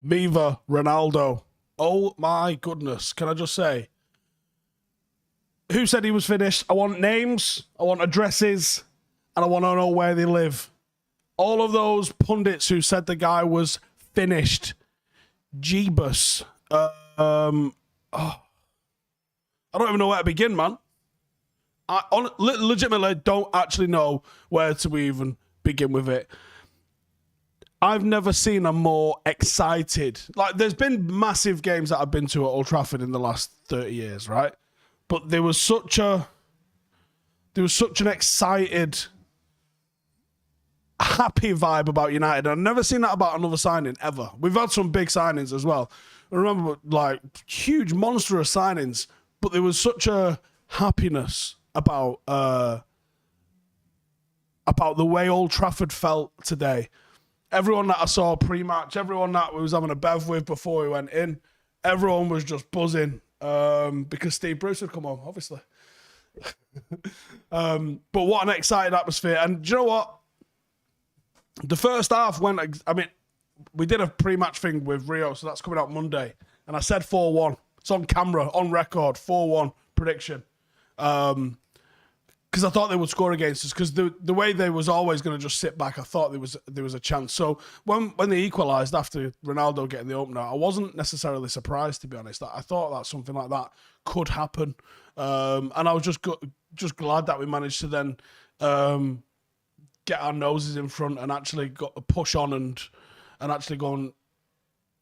Viva Ronaldo. Oh my goodness. Can I just say, who said he was finished? I want names, I want addresses, and I want to know where they live. All of those pundits who said the guy was finished. Jeebus. I don't even know where to begin, man. I legitimately don't actually know where to even begin with it. I've never seen a more excited... Like, there's been massive games that I've been to at Old Trafford in the last 30 years, right? But there was such an excited, happy vibe about United. I've never seen that about another signing, ever. We've had some big signings as well. I remember, like, huge, monstrous signings, but there was such a happiness about the way Old Trafford felt today. Everyone that I saw pre-match, everyone that we was having a bev with before we went in, everyone was just buzzing because Steve Bruce had come home, obviously. But what an exciting atmosphere. And do you know what? The first half went... I mean, we did a pre-match thing with Rio, so that's coming out Monday. And I said 4-1. It's on camera, on record, 4-1 prediction. Because I thought they would score against us. Because the way they was always going to just sit back, I thought there was a chance. So when they equalised after Ronaldo getting the opener, I wasn't necessarily surprised, to be honest. I thought that something like that could happen, and I was just glad that we managed to then get our noses in front and actually got a push on and actually go and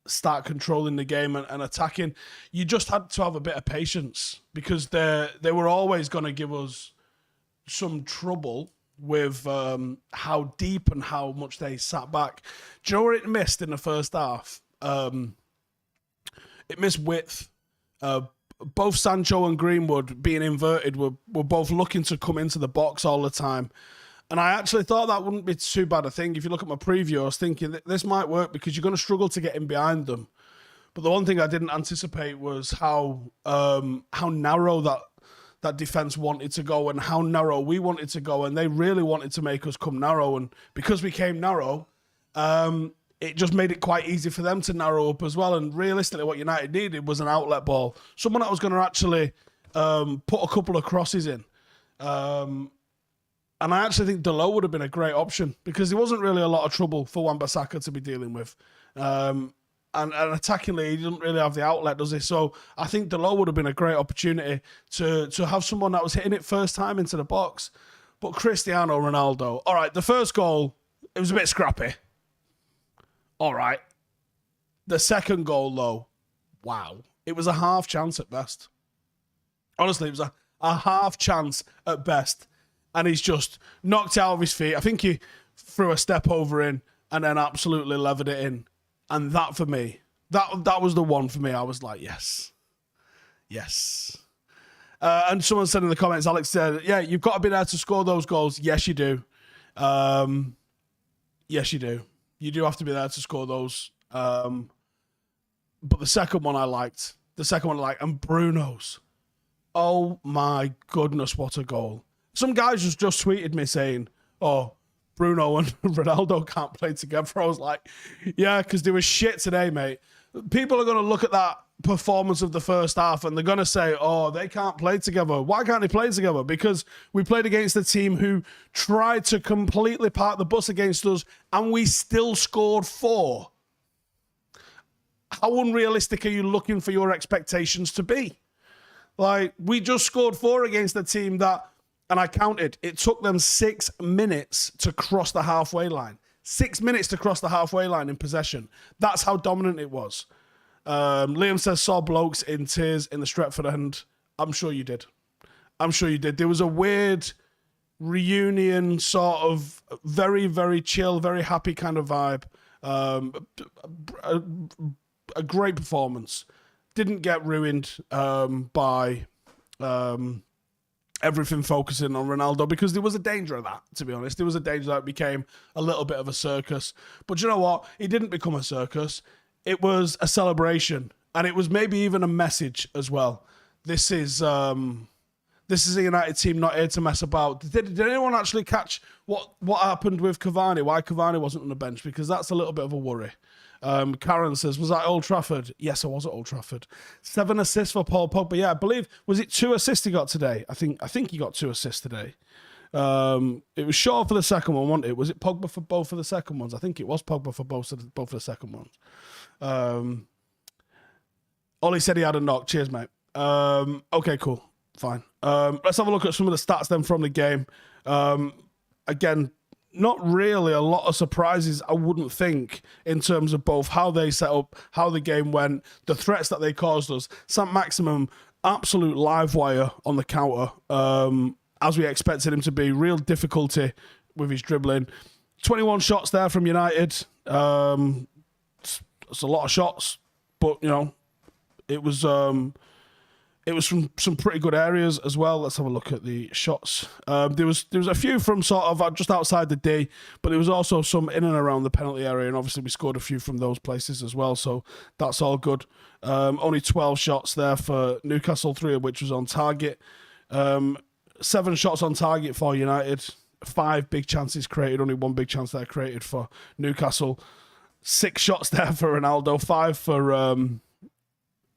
start controlling the game and attacking. You just had to have a bit of patience because they were always going to give us some trouble with how deep and how much they sat back. Do you know where it missed in the first half? It missed width. Both Sancho and Greenwood, being inverted, were both looking to come into the box all the time. And I actually thought that wouldn't be too bad a thing. If you look at my preview, I was thinking that this might work because you're going to struggle to get in behind them. But the one thing I didn't anticipate was how narrow that defence wanted to go and how narrow we wanted to go. And they really wanted to make us come narrow. And because we came narrow, it just made it quite easy for them to narrow up as well. And realistically, what United needed was an outlet ball. Someone that was going to actually put a couple of crosses in. And I actually think Dalot would have been a great option because there wasn't really a lot of trouble for Wan-Bissaka to be dealing with. And attackingly, he doesn't really have the outlet, does he? So I think Dalot would have been a great opportunity to have someone that was hitting it first time into the box. But Cristiano Ronaldo, all right, the first goal, it was a bit scrappy. All right. The second goal, though, wow. It was a half chance at best. Honestly, it was a half chance at best. And he's just knocked out of his feet. I think he threw a step over in and then absolutely levered it in. And that for me, that was the one for me. I was like, yes. Yes. And someone said in the comments, Alex said, yeah, you've got to be there to score those goals. Yes, you do. Yes, you do. You do have to be there to score those. But the second one I liked. And Bruno's. Oh my goodness, what a goal. Some guys just tweeted me saying, oh, Bruno and Ronaldo can't play together. I was like, yeah, because they were shit today, mate. People are going to look at that performance of the first half and they're going to say, oh, they can't play together. Why can't they play together? Because we played against a team who tried to completely park the bus against us and we still scored 4. How unrealistic are you looking for your expectations to be? Like, we just scored 4 against a team that, and I counted, it took them 6 minutes to cross the halfway line. 6 minutes to cross the halfway line in possession. That's how dominant it was. Liam says, saw blokes in tears in the Stretford end. I'm sure you did. There was a weird reunion, sort of very, very chill, very happy kind of vibe. A great performance. Didn't get ruined by... everything focusing on Ronaldo because there was a danger of that, to be honest. There was a danger that it became a little bit of a circus. But you know what? It didn't become a circus. It was a celebration. And it was maybe even a message as well. This is this is a United team not here to mess about. Did anyone actually catch what happened with Cavani? Why Cavani wasn't on the bench? Because that's a little bit of a worry. Karen says, was that Old Trafford? Yes, I was at Old Trafford. 7 assists for Paul Pogba. Yeah, I believe, was it 2 assists he got today? I think he got 2 assists today. It was Shaw for the second one, wasn't it? Was it Pogba for both of the second ones? I think it was Pogba for both of the second ones. Ollie said he had a knock. Cheers, mate. Okay, cool. Fine. Let's have a look at some of the stats then from the game. Again, not really a lot of surprises, I wouldn't think, in terms of both how they set up, how the game went, the threats that they caused us. Saint-Maximin, absolute live wire on the counter, as we expected him to be. Real difficulty with his dribbling. 21 shots there from United. It's a lot of shots, but, you know, it was from some pretty good areas as well. Let's have a look at the shots. There was a few from sort of just outside the D, but there was also some in and around the penalty area, and obviously we scored a few from those places as well, so that's all good. Only 12 shots there for Newcastle, 3 of which was on target. 7 shots on target for United. 5 big chances created, only 1 big chance there created for Newcastle. 6 shots there for Ronaldo, 5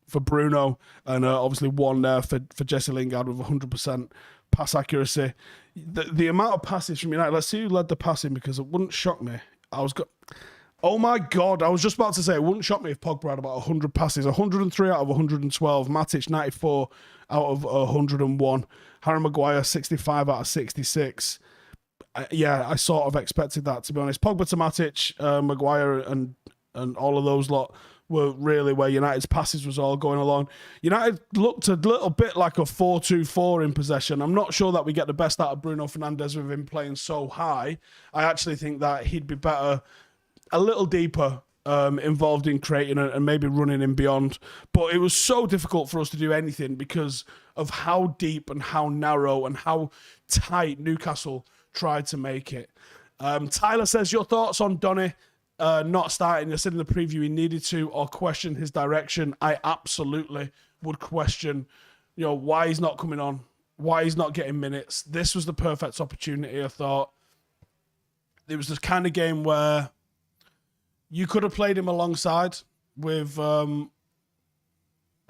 for Bruno, and obviously 1 there for Jesse Lingard with 100% pass accuracy. The amount of passes from United, let's see who led the passing, because it wouldn't shock me. Oh my God, I was just about to say, it wouldn't shock me if Pogba had about 100 passes. 103 out of 112. Matic, 94 out of 101. Harry Maguire, 65 out of 66. Yeah, I sort of expected that, to be honest. Pogba to Matic, Maguire and all of those lot were really where United's passes was all going along. United looked a little bit like a 4-2-4 in possession. I'm not sure that we get the best out of Bruno Fernandes with him playing so high. I actually think that he'd be better, a little deeper, involved in creating and maybe running in beyond. But it was so difficult for us to do anything because of how deep and how narrow and how tight Newcastle tried to make it. Tyler says, your thoughts on Donny not starting? You said in the preview he needed to, or question his direction. I absolutely would question, you know, why he's not coming on, why he's not getting minutes. This was the perfect opportunity, I thought. It was the kind of game where you could have played him alongside with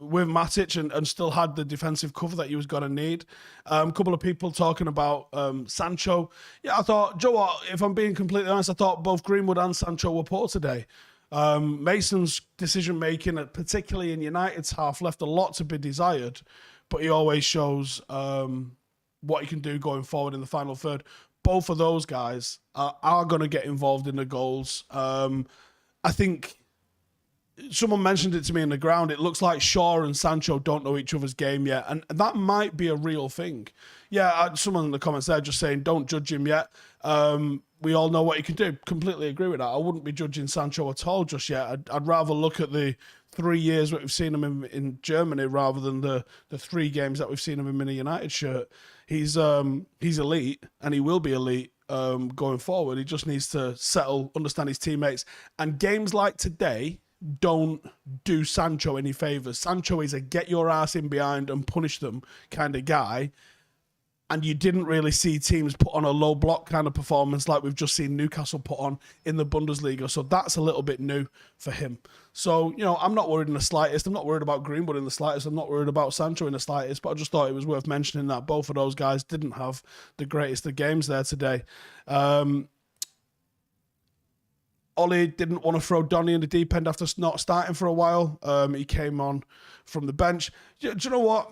Matic and still had the defensive cover that he was going to need. A couple of people talking about Sancho. Yeah, I thought, Joe, what, if I'm being completely honest, I thought both Greenwood and Sancho were poor today. Mason's decision-making, particularly in United's half, left a lot to be desired, but he always shows what he can do going forward in the final third. Both of those guys are going to get involved in the goals. I think someone mentioned it to me in the ground. It looks like Shaw and Sancho don't know each other's game yet, and that might be a real thing. Yeah, someone in the comments there just saying don't judge him yet. We all know what he can do. Completely agree with that. I wouldn't be judging Sancho at all just yet. I'd rather look at the 3 years that we've seen him in Germany rather than the 3 games that we've seen him in a United shirt. He's elite, and he will be elite going forward. He just needs to settle, understand his teammates, and games like today don't do Sancho any favours. Sancho is a get your ass in behind and punish them kind of guy, and you didn't really see teams put on a low block kind of performance like we've just seen Newcastle put on in the Bundesliga, so that's a little bit new for him. So, you know, I'm not worried in the slightest. I'm not worried about Greenwood in the slightest. I'm not worried about Sancho in the slightest, but I just thought it was worth mentioning that both of those guys didn't have the greatest of games there today. Ollie didn't want to throw Donny in the deep end after not starting for a while. He came on from the bench. Do you know what?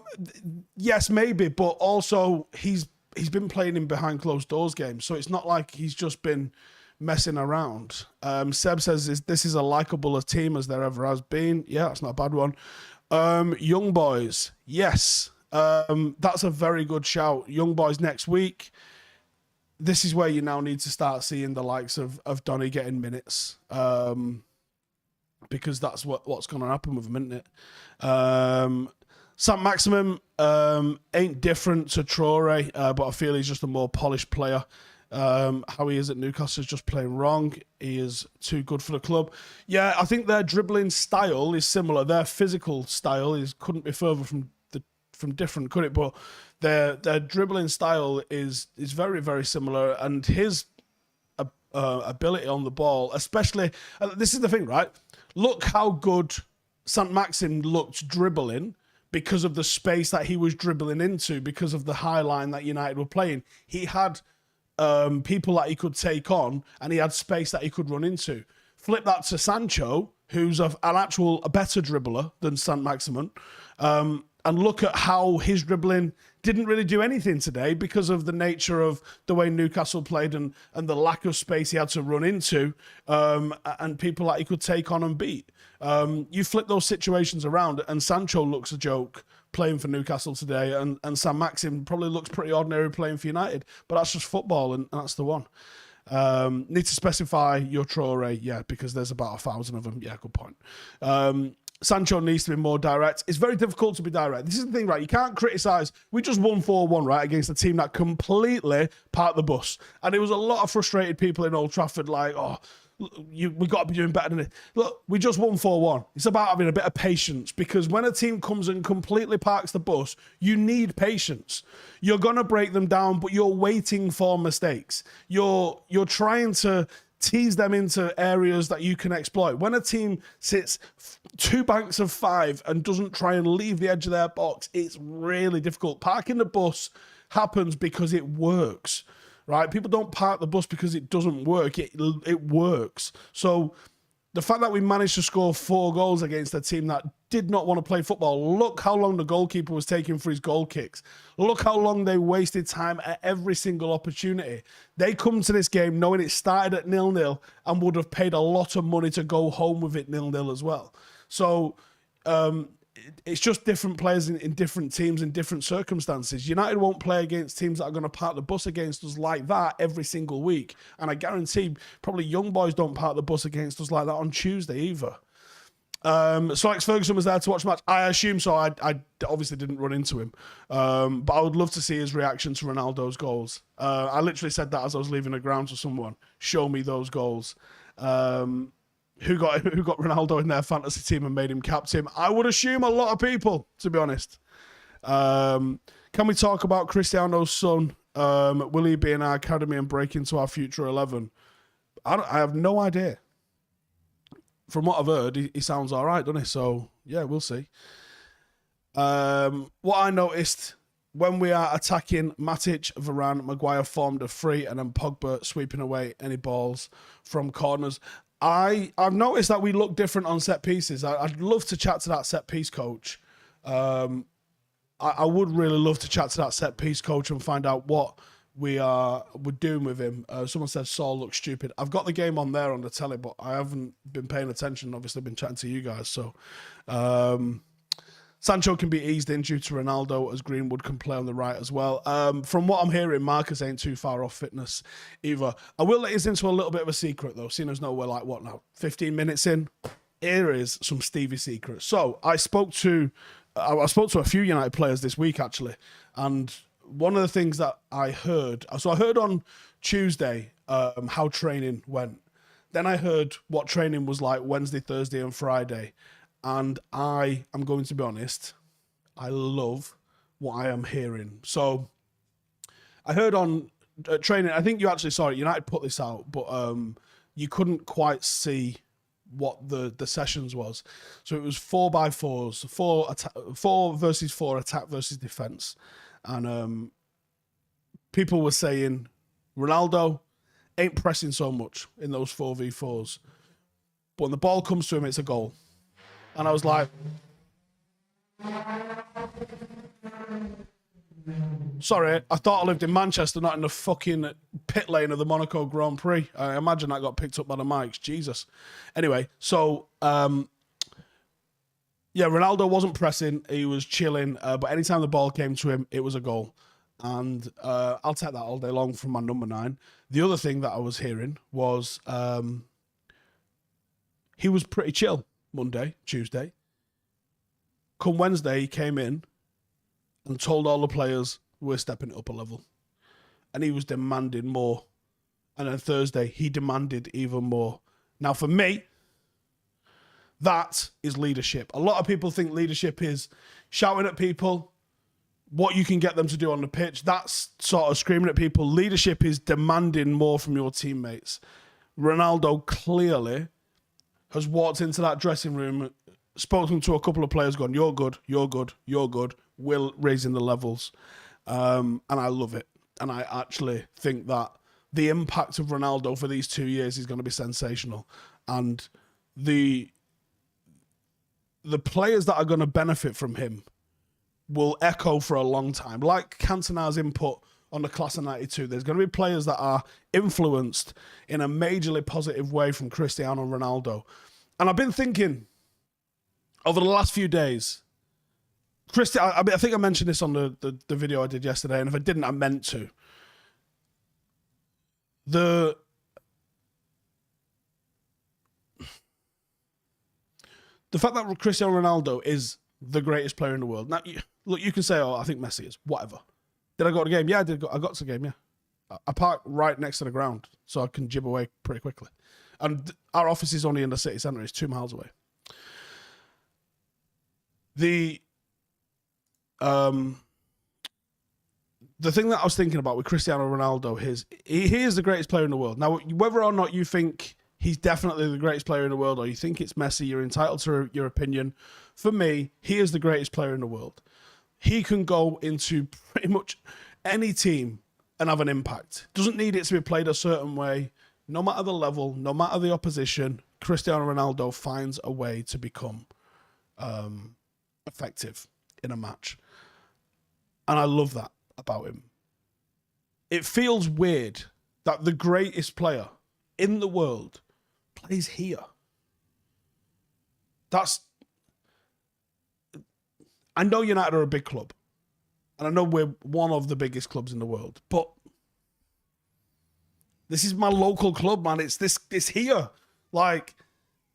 Yes, maybe, but also he's been playing in behind closed doors games, so it's not like he's just been messing around. Seb says this is a likeable a team as there ever has been. Yeah, that's not a bad one. Young boys, yes, that's a very good shout. Young boys next week. This is where you now need to start seeing the likes of Donny getting minutes, because that's what's going to happen with him, isn't it? Saint-Maximin ain't different to Traore, but I feel he's just a more polished player. How he is at Newcastle is just playing wrong. He is too good for the club. Yeah, I think their dribbling style is similar. Their physical style couldn't be further from different, could it? But their dribbling style is very, very similar, and his ability on the ball, especially, this is the thing, right? Look how good Saint-Maximin looked dribbling because of the space that he was dribbling into, because of the high line that United were playing. He had people that he could take on, and he had space that he could run into. Flip that to Sancho, who's a better dribbler than Saint-Maximin, and look at how his dribbling didn't really do anything today because of the nature of the way Newcastle played and the lack of space he had to run into, and people that he could take on and beat. You flip those situations around, and Sancho looks a joke playing for Newcastle today, and Saint-Maximin probably looks pretty ordinary playing for United, but that's just football, and that's the one. Need to specify your Traore, yeah, because there's about 1,000 of them. Yeah, good point. Sancho needs to be more direct. It's very difficult to be direct. This is the thing, right? You can't criticise. We just won 4-1, right, against a team that completely parked the bus. And there was a lot of frustrated people in Old Trafford like, oh, we got to be doing better than it. Look, we just won 4-1. It's about having a bit of patience, because when a team comes and completely parks the bus, you need patience. You're going to break them down, but you're waiting for mistakes. You're trying to tease them into areas that you can exploit. When a team sits 2 banks of 5 and doesn't try and leave the edge of their box, it's really difficult. Parking the bus happens because it works, right? People don't park the bus because it doesn't work. It works. So the fact that we managed to score 4 goals against a team that did not want to play football. Look how long the goalkeeper was taking for his goal kicks. Look how long they wasted time at every single opportunity. They come to this game knowing it started at 0-0 and would have paid a lot of money to go home with it 0-0 as well. So it's just different players in different teams in different circumstances. United won't play against teams that are going to park the bus against us like that every single week. And I guarantee probably young boys don't park the bus against us like that on Tuesday either. So Alex Ferguson was there to watch the match. I assume so. I obviously didn't run into him. But I would love to see his reaction to Ronaldo's goals. I literally said that as I was leaving the ground to someone. Show me those goals. Who got Ronaldo in their fantasy team and made him captain? I would assume a lot of people, to be honest. Can we talk about Cristiano's son? Will he be in our academy and break into our future 11? I have no idea. From what I've heard, he sounds all right, doesn't he? So, yeah, we'll see. What I noticed, when we are attacking, Matic, Varane, Maguire formed a free, and then Pogba sweeping away any balls from corners. I've noticed that we look different on set pieces. I'd love to chat to that set piece coach. I would really love to chat to that set piece coach and find out what we're doing with him. Someone said Saul looks stupid. I've got the game on there on the telly, but I haven't been paying attention. Obviously, been chatting to you guys. So, Sancho can be eased in due to Ronaldo, as Greenwood can play on the right as well. From what I'm hearing, Marcus ain't too far off fitness either. I will let you into a little bit of a secret though, seeing as though we're like, what now, 15 minutes in? Here is some Stevie secrets. So I spoke to a few United players this week actually, and one of the things that I heard, so I heard on Tuesday how training went. Then I heard what training was like Wednesday, Thursday and Friday. And I am going to be honest, I love what I am hearing. So I heard on training, I think you actually saw it, United put this out, but you couldn't quite see what the sessions was. So it was 4x4s, 4 versus 4 attack versus defence. And people were saying Ronaldo ain't pressing so much in those 4v4s. But when the ball comes to him, it's a goal. And I was like, sorry, I thought I lived in Manchester, not in the fucking pit lane of the Monaco Grand Prix. I imagine that got picked up by the mics. Jesus. Anyway, so, yeah, Ronaldo wasn't pressing. He was chilling. But anytime the ball came to him, it was a goal. And I'll take that all day long from my number 9. The other thing that I was hearing was he was pretty chill. Monday, Tuesday. Come Wednesday, he came in and told all the players we're stepping it up a level. And he was demanding more. And then Thursday, he demanded even more. Now, for me, that is leadership. A lot of people think leadership is shouting at people, what you can get them to do on the pitch, that's sort of screaming at people. Leadership is demanding more from your teammates. Ronaldo clearly has walked into that dressing room, spoken to a couple of players, gone, you're good, you're good, you're good. We're raising the levels. And I love it. And I actually think that the impact of Ronaldo for these 2 years is going to be sensational. And the players that are going to benefit from him will echo for a long time. Like Cantona's input on the class of 92, there's going to be players that are influenced in a majorly positive way from Cristiano Ronaldo. And I've been thinking over the last few days, I think I mentioned this on the video I did yesterday, and if I didn't, I meant to. The fact that Cristiano Ronaldo is the greatest player in the world. Now, look, you can say, oh, I think Messi is. Whatever. Did I go to the game? Yeah, I did. I got to the game, yeah. I parked right next to the ground, so I can jib away pretty quickly. And our office is only in the city centre. It's 2 miles away. The thing that I was thinking about with Cristiano Ronaldo is he is the greatest player in the world. Now, whether or not you think he's definitely the greatest player in the world or you think it's Messi, you're entitled to your opinion. For me, he is the greatest player in the world. He can go into pretty much any team and have an impact. Doesn't need it to be played a certain way. No matter the level, no matter the opposition, Cristiano Ronaldo finds a way to become effective in a match. And I love that about him. It feels weird that the greatest player in the world plays here. I know United are a big club, and I know we're one of the biggest clubs in the world, but this is my local club, man. It's here. Like,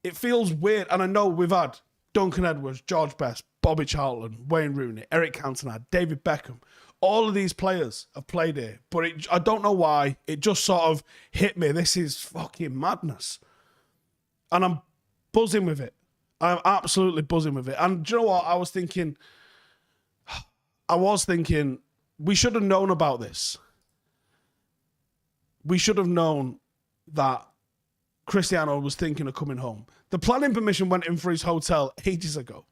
it feels weird. And I know we've had Duncan Edwards, George Best, Bobby Charlton, Wayne Rooney, Eric Cantona, David Beckham. All of these players have played here, but I don't know why. It just sort of hit me. This is fucking madness. And I'm buzzing with it. I'm absolutely buzzing with it. And do you know what? I was thinking, we should have known about this. We should have known that Cristiano was thinking of coming home. The planning permission went in for his hotel ages ago.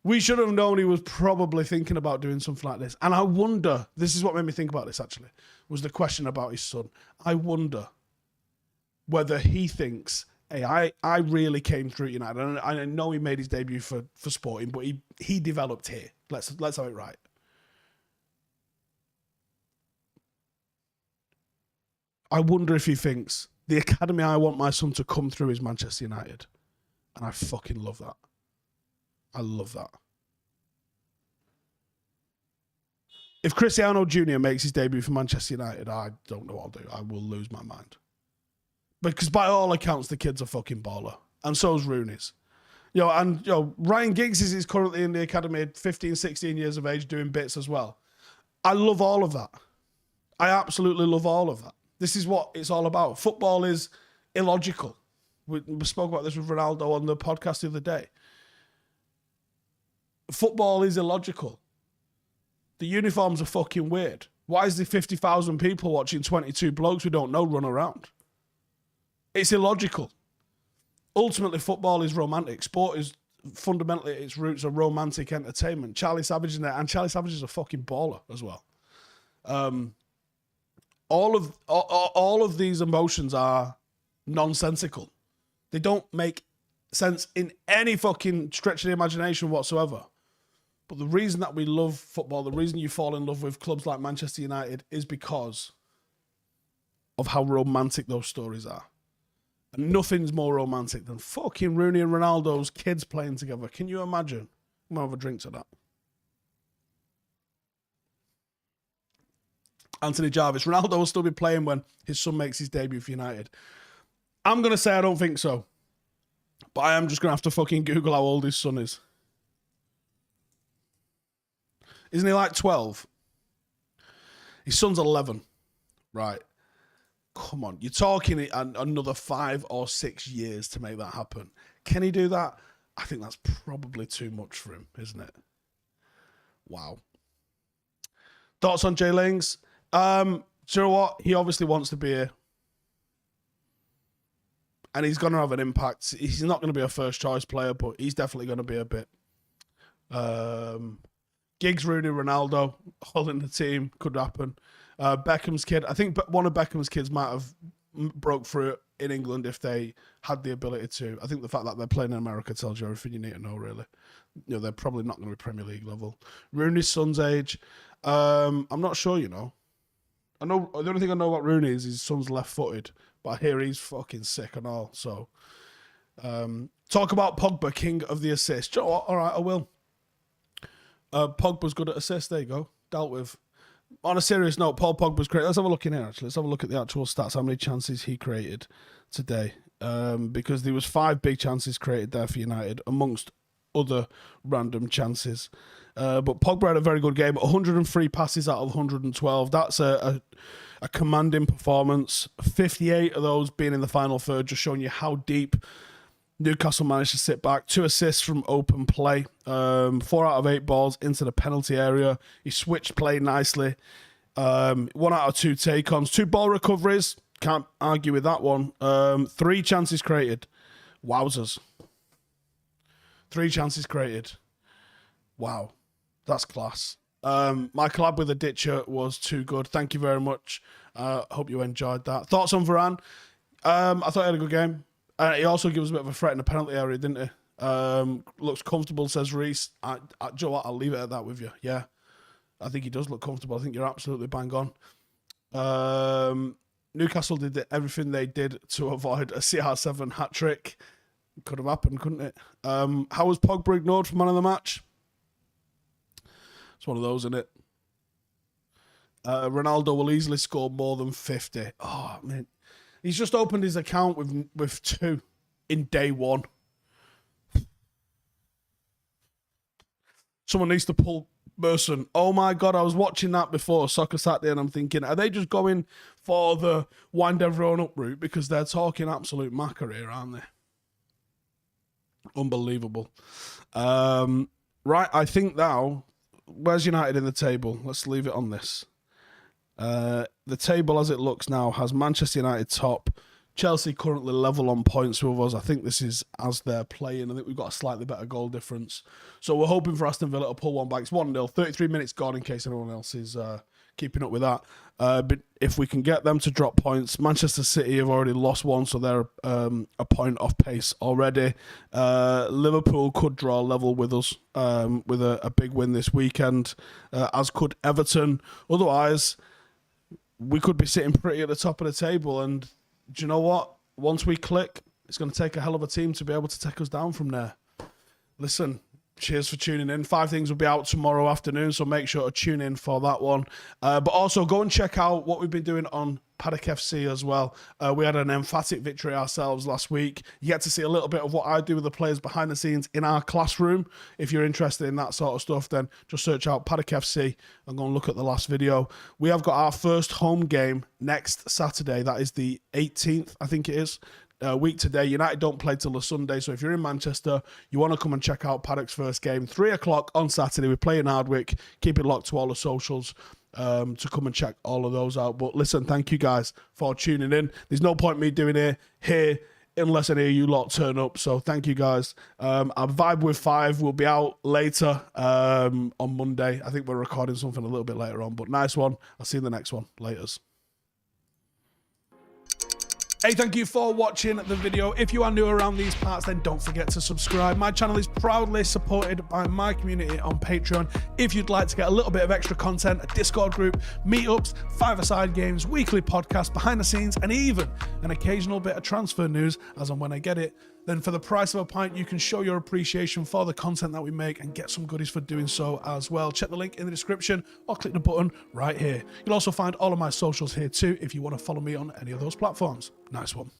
We should have known he was probably thinking about doing something like this. And I wonder, this is what made me think about this actually, was the question about his son. I wonder whether he thinks, hey, I really came through at United. And I know he made his debut for Sporting, but he developed here. Let's have it right. I wonder if he thinks, the academy I want my son to come through is Manchester United. And I fucking love that. I love that. If Cristiano Jr. makes his debut for Manchester United, I don't know what I'll do. I will lose my mind. Because by all accounts, the kid's a fucking baller. And so's Rooney's. Ryan Giggs is currently in the academy at 15, 16 years of age doing bits as well. I love all of that. I absolutely love all of that. This is what it's all about. Football is illogical. We spoke about this with Ronaldo on the podcast the other day. Football is illogical. The uniforms are fucking weird. Why is there 50,000 people watching 22 blokes we don't know run around? It's illogical. Ultimately, football is romantic. Sport is fundamentally, its roots are romantic entertainment. Charlie Savage is in there, and Charlie Savage is a fucking baller as well. All of these emotions are nonsensical. They don't make sense in any fucking stretch of the imagination whatsoever. But the reason that we love football, the reason you fall in love with clubs like Manchester United is because of how romantic those stories are. And nothing's more romantic than fucking Rooney and Ronaldo's kids playing together. Can you imagine? I'm going to have a drink to that. Anthony Jarvis. Ronaldo will still be playing when his son makes his debut for United. I'm going to say I don't think so. But I am just going to have to fucking Google how old his son is. Isn't he like 12? His son's 11. Right. Come on. You're talking another 5 or 6 years to make that happen. Can he do that? I think that's probably too much for him, isn't it? Wow. Thoughts on Jay Lings? Do you know what? He obviously wants to be here. And he's going to have an impact. He's not going to be a first choice player, but he's definitely going to be a bit. Giggs, Rooney, Ronaldo, all in the team. Could happen. Beckham's kid. I think one of Beckham's kids might have broke through in England if they had the ability to. I think the fact that they're playing in America tells you everything you need to know, really. They're probably not going to be Premier League level. Rooney's son's age. I'm not sure, I know the only thing I know about Rooney is his son's left-footed, but I hear he's fucking sick and all. So, talk about Pogba, king of the assists. You know what? All right, I will. Pogba's good at assists. There you go. Dealt with. On a serious note, Paul Pogba's great. Let's have a look in here, actually. Let's have a look at the actual stats, how many chances he created today. Because there was 5 big chances created there for United, amongst other random chances. But Pogba had a very good game. 103 passes out of 112. That's a commanding performance. 58 of those being in the final third, just showing you how deep Newcastle managed to sit back. 2 assists from open play. 4 out of 8 balls into the penalty area. He switched play nicely. 1 out of 2 take-ons. 2 ball recoveries. Can't argue with that one. 3 chances created. Wowzers. 3 chances created. Wow. That's class. My collab with the Ditcher was too good. Thank you very much. Hope you enjoyed that. Thoughts on Varane? I thought he had a good game. He also gives a bit of a threat in the penalty area, didn't he? Looks comfortable, says Reese. Do you know what? I'll leave it at that with you. Yeah. I think he does look comfortable. I think you're absolutely bang on. Newcastle did everything they did to avoid a CR7 hat-trick. Could have happened, couldn't it? How was Pogba ignored for man of the match? It's one of those, isn't it? Ronaldo will easily score more than 50. Oh, man. He's just opened his account with 2 in day 1. Someone needs to pull Merson. Oh my God, I was watching that before Soccer Saturday and I'm thinking, are they just going for the wind everyone up route? Because they're talking absolute macker here, aren't they? Unbelievable. Right, I think now, where's United in the table? Let's leave it on this. The table as it looks now has Manchester United top, Chelsea currently level on points with us. I think this is as they're playing. I think we've got a slightly better goal difference. So we're hoping for Aston Villa to pull one back. It's 1-0, 33 minutes gone in case anyone else is keeping up with that. But if we can get them to drop points, Manchester City have already lost one, so they're a point off pace already. Liverpool could draw level with us with a big win this weekend, as could Everton. Otherwise, we could be sitting pretty at the top of the table. And do you know what? Once we click, it's going to take a hell of a team to be able to take us down from there. Listen, cheers for tuning in. 5 Things will be out tomorrow afternoon, so make sure to tune in for that one. But also go and check out what we've been doing on Paddock FC as well. We had an emphatic victory ourselves last week. You get to see a little bit of what I do with the players behind the scenes in our classroom. If you're interested in that sort of stuff, then just search out Paddock FC and go and look at the last video. We have got our first home game next Saturday. That is the 18th, I think it is. Week today. United don't play till the Sunday, so if you're in Manchester, you want to come and check out Paddock's first game, 3 o'clock on Saturday. We play in Hardwick. Keep it locked to all the socials to come and check all of those out. But listen, thank you guys for tuning in. There's no point me doing it here unless any of you lot turn up, so thank you guys. Our Vibe with 5 will be out later on Monday. I think we're recording something a little bit later on, but nice one. I'll see you in the next one. Laters. Hey, thank you for watching the video. If you are new around these parts, then don't forget to subscribe. My channel is proudly supported by my community on Patreon. If you'd like to get a little bit of extra content, a Discord group, meetups, 5-a-side games, weekly podcasts, behind the scenes, and even an occasional bit of transfer news as and when I get it, then for the price of a pint, you can show your appreciation for the content that we make and get some goodies for doing so as well. Check the link in the description or click the button right here. You'll also find all of my socials here too if you want to follow me on any of those platforms. Nice one.